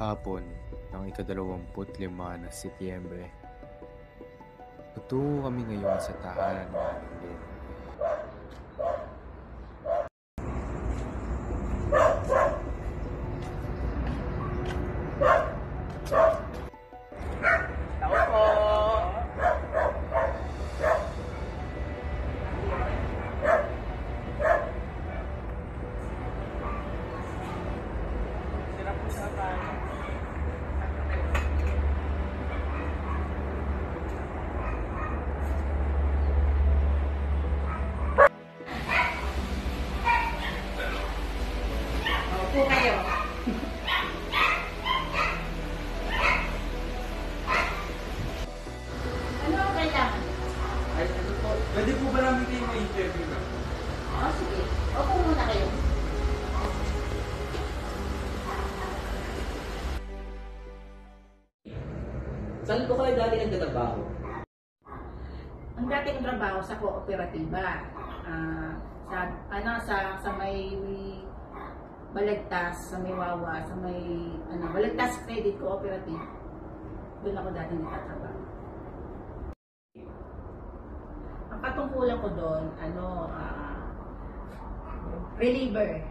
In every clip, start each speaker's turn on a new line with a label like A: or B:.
A: Hapon ng ika-25 ng Setyembre. Tutungo kami ngayon sa tahanan ng aming Lynn.
B: Po kayo. Ano ang kailangan?
C: Ay, ano po? Pwede po ba namin kayo ma-interview na?
B: Sige. Opo muna kayo.
D: Saan po kayo dati nagtatrabaho?
B: Ang dating trabaho sa kooperatiba. Sa may Balagtas, sa may Wawa, sa may Balagtas Credit Cooperative. Doon ako dating nagtatrabaho. Ang katungkulan ko doon, reliever,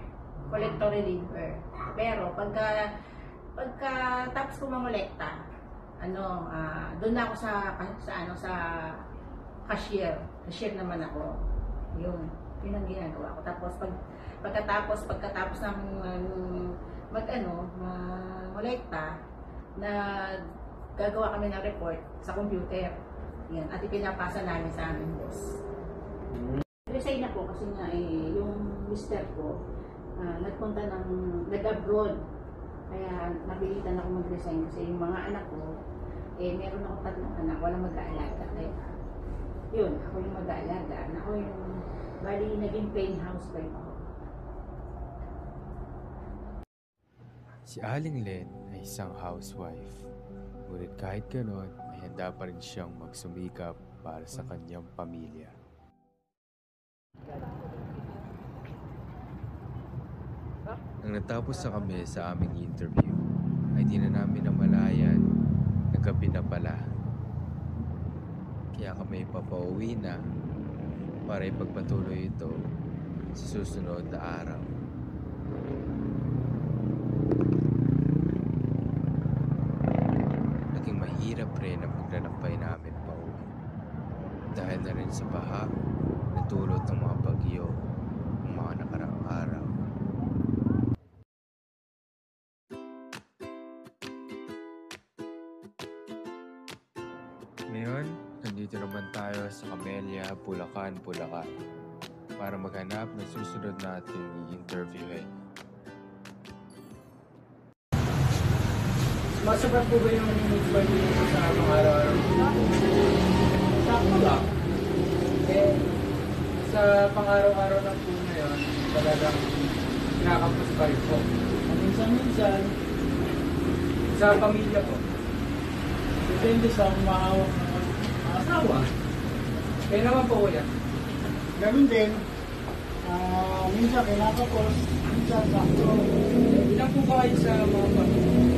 B: collector reliever. Pero pagka tapos ko mamolekta, doon na ako sa cashier. Cashier naman ako. Yun ang ginagawa ko. Tapos pagkatapos ng molekta, na gagawa kami ng report sa computer. Yan, at ipinapasa namin sa aming boss. Resign na po kasi nga yung mister ko nag-abroad. Kaya napilitan ako mag-resign kasi yung mga anak ko, meron ako 3 anak, walang mag-aalaga. Kaya yun, ako yung mag-aalaga. Ako yung, bali, naging plain housewife ako.
A: Si Aling Lynn ay isang housewife. Ngunit kahit ganoon, ay handa pa rin siyang magsumikap para sa kanyang pamilya. Nang natapos na kami sa aming interview, ay di na namin namalayan na gabi na pala. Kaya kami papauwi na para ipagpatuloy ito sa susunod na araw. Naging mahirap rin ang paglalakbay namin pauwi. Dahil na rin sa baha na dulot ng mga bagyo ng mga nakaraang araw. Ngayon, nandito naman tayo sa Camellia, Bulacan para maghanap ng susunod nating i-interviewin.
C: Masapat po ba yung pwede nyo sa pang-araw-araw? Sakto lang. Sa pang-araw-araw ng po na yun, talagang kinakapos pa rin po. Minsan-minsan, sa pamilya po. Depende sa umahawak ng asawa. Kaya naman po kuya.
E: Ganun din. Minsan kinakapos, minsan sakto.
C: Ilan po ba kayo sa mga pamilya?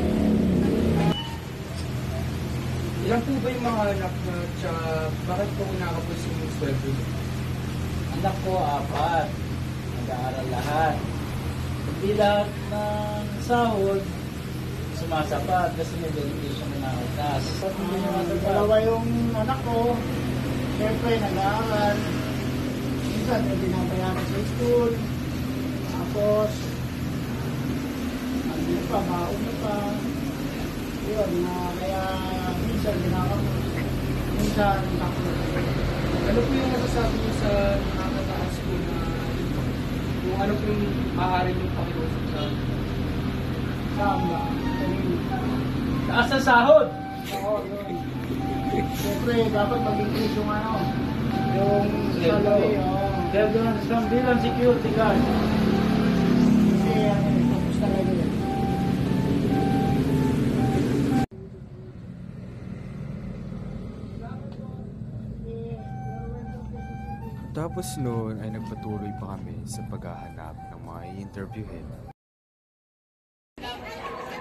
C: Ilan po ba yung mga anak na tsaka bakit po kinakapos yung sweldo?
E: Anak ko, 4. Nag-aaral lahat. Hindi lahat ng sahod sumasapat kasi may dedication na nakautas. Dalawa yung anak ko. Siyempre, nag-aaral. Minsan, may binabayaran sa school. Tapos, baon na pa. Yun, kaya minsan ginakapos. Minsan, nakapos.
C: Ano po yung masasabi niyo sa nakakataas po na kung ano po yung maaari yung pakiusap sa
E: Sama.
D: Taas ang sahod!
E: Oo, yun. Siyempre, dapat mag-increase yung yung salary.
D: Kaya doon isang bilang security guard.
E: Kasi, tapos talaga yun.
A: Tapos noon ay nagpatuloy pa kami sa paghahanap ng mga i-interviewin.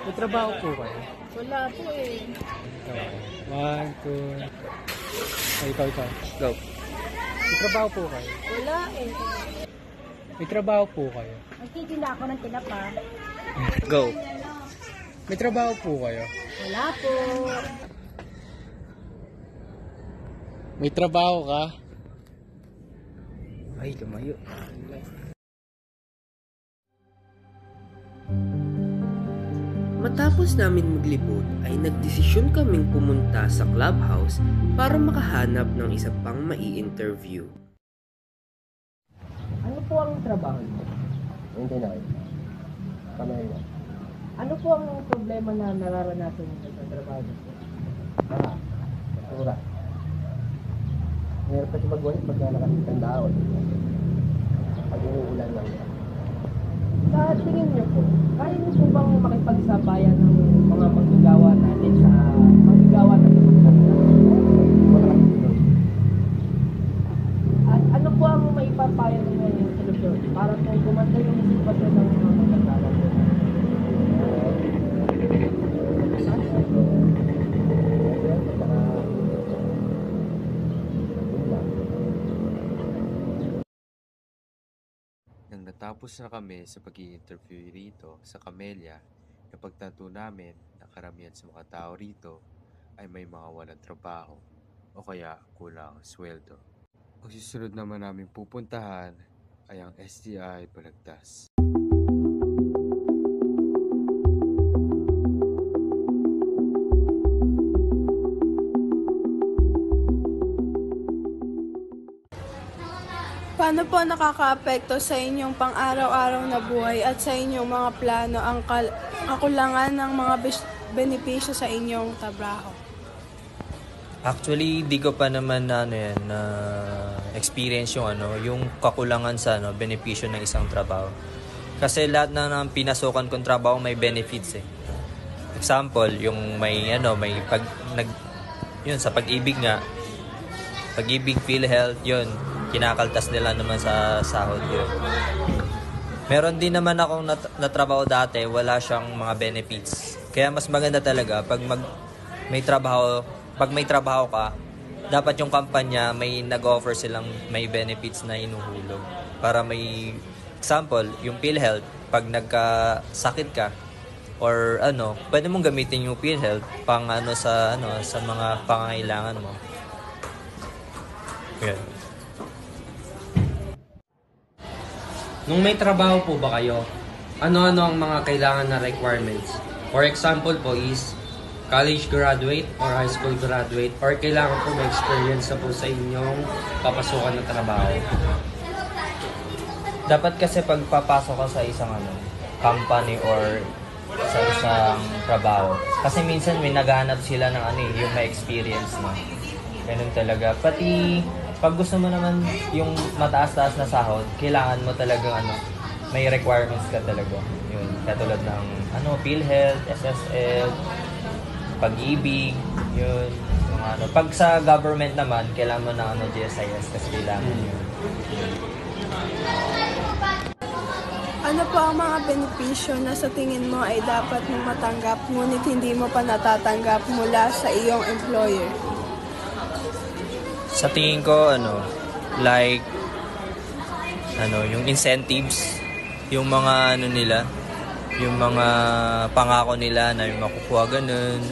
A: May trabaho po kayo?
E: Wala po eh.
A: One, two. Ay, ikaw. Go. May trabaho po kayo?
E: Wala eh.
A: May trabaho po kayo?
E: Magtitinda ako ng tinapa.
A: Go. May trabaho po kayo?
E: Wala po.
A: May trabaho ka? Ay, lumayo.
F: Matapos namin maglibot ay nagdesisyon kaming pumunta sa clubhouse para makahanap ng isa pang mai-interview.
E: Ano po ang trabaho niyo?
C: Hindi na kayo. Kamay na.
E: Ano po ang problema na nararanasan niyo sa trabaho niyo?
C: Basura. Meron kasi magwalit pagka nakasitang daon. Pag umuulan lang.
E: Sa tingin niyo po, kaya niyo po bang makipagsabayan ng mga manggagawa natin sa manggagawa natin sa At ano po ang maipapayo niyo ng solusyon para po gumanda yung sitwasyon ng mga manggagawa po?
A: Nang natapos na kami sa pag-i-interview rito sa Camellia, napagtanto namin na karamihan sa mga tao rito ay may mga walang trabaho o kaya kulang ang sweldo. Ang susunod naman namin pupuntahan ay ang STI Balagtas.
G: Paano po nakakaapekto sa inyong pang-araw-araw na buhay at sa inyong mga plano ang kakulangan ng mga benepisyo sa inyong trabaho?
H: Actually, di ko pa naman na experience yung kakulangan sa benepisyo ng isang trabaho. Kasi lahat ng pinasukan kong trabaho may benefits eh. Example, yung sa pag-ibig nga, pag-ibig, PhilHealth, yun, kinakaltas nila naman sa sahod yun. Meron din naman akong natrabaho dati, wala siyang mga benefits. Kaya mas maganda talaga pag may trabaho ka, dapat yung kampanya may nag-offer silang may benefits na inuhulog. Para may example, yung PhilHealth, pag nagkasakit ka or pwede mong gamitin yung PhilHealth sa mga pangangailangan mo. Yan.
I: Nung may trabaho po ba kayo, ano-ano ang mga kailangan na requirements? For example po is college graduate or high school graduate or kailangan po may experience na po sa inyong papasukan na trabaho?
H: Dapat kasi pag papasok ka sa isang company or sa isang trabaho, kasi minsan may naghahanap sila ng yung may experience na. Ganun talaga. Pati pag gusto mo naman yung mataas-taas na sahod, kailangan mo talagang may requirements ka talaga. Yun, katulad ng PhilHealth, SSL, pag-ibig, yun, yung Pag sa government naman, kailangan mo ng GSIS kasi kailangan yun.
G: Ano po ang mga benepisyo na sa tingin mo ay dapat mong matanggap ngunit hindi mo pa natatanggap mula sa iyong employer?
H: Sa tingin ko, yung incentives, yung mga yung mga pangako nila na yung makukuha ganun.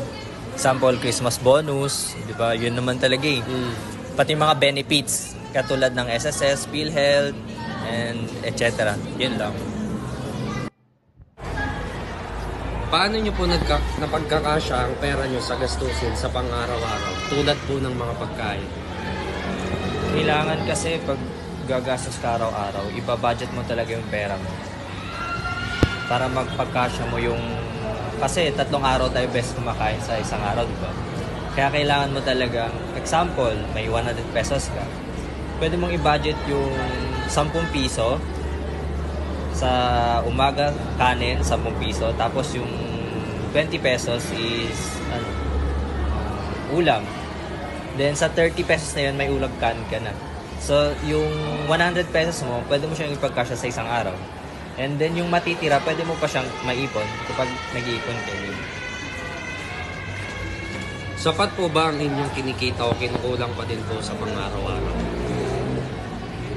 H: Example, Christmas bonus, di ba? Yun naman talaga eh. Pati mga benefits, katulad ng SSS, PhilHealth, and etc. Yun lang.
I: Paano nyo po napagkakasya ang pera nyo sa gastusin sa pang-araw-araw tulad po ng mga pagkain?
H: Kailangan kasi pag gagastos ka araw-araw, iba-budget mo talaga yung pera mo. Para magpagkasya mo yung... Kasi 3 araw tayo best kumakain sa isang araw, di ba? Kaya kailangan mo talaga, example, may 100 pesos ka. Pwede mong i-budget yung 10 piso sa umaga, kanin, 10 piso. Tapos yung 20 pesos is ulam. Then sa 30 pesos na yun, may ulam kanin ka na. So yung 100 pesos mo, pwede mo siyang ipagkasya sa isang araw. And then yung matitira, pwede mo pa siyang maipon kapag nag-iipon kayo.
I: Sapat po ba ang inyong kinikita o kinukulang pa din po sa pang-araw-araw?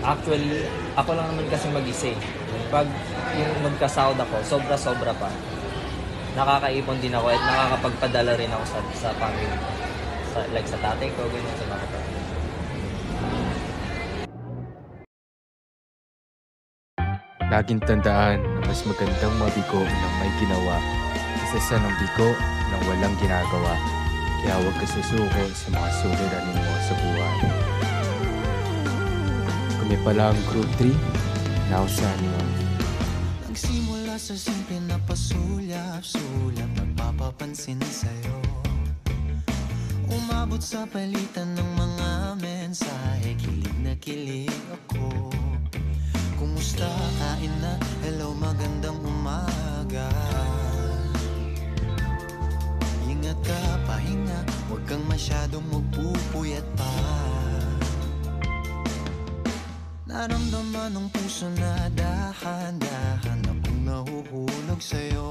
H: Actually, ako lang naman kasi mag-isa eh. Pag yung magkasahod ako, sobra-sobra pa. Nakakaipon din ako at nakakapagpadala rin ako sa family. Like sa tatay ko, ganyan sa mga kapatid.
A: Laging tandaan na mas magandang mabigo ng may ginawa kaysa ng bigo ng walang ginagawa. Kaya huwag ka susuko sa mga suliranin mo sa buhay. Kami pala ang Group 3, now signing off.
J: Nagsimula sa simple na pasulyap-sulyap, nagpapapansin sa'yo. Umabot sa palitan ng mga mensahe, kilig na kilig ako. Kumusta, kain na, hello, magandang umaga. Ingat ka, pahinga, huwag kang masyadong magpupuyat pa. Naramdaman ng puso na dahan-dahan akong nahuhulog sa'yo.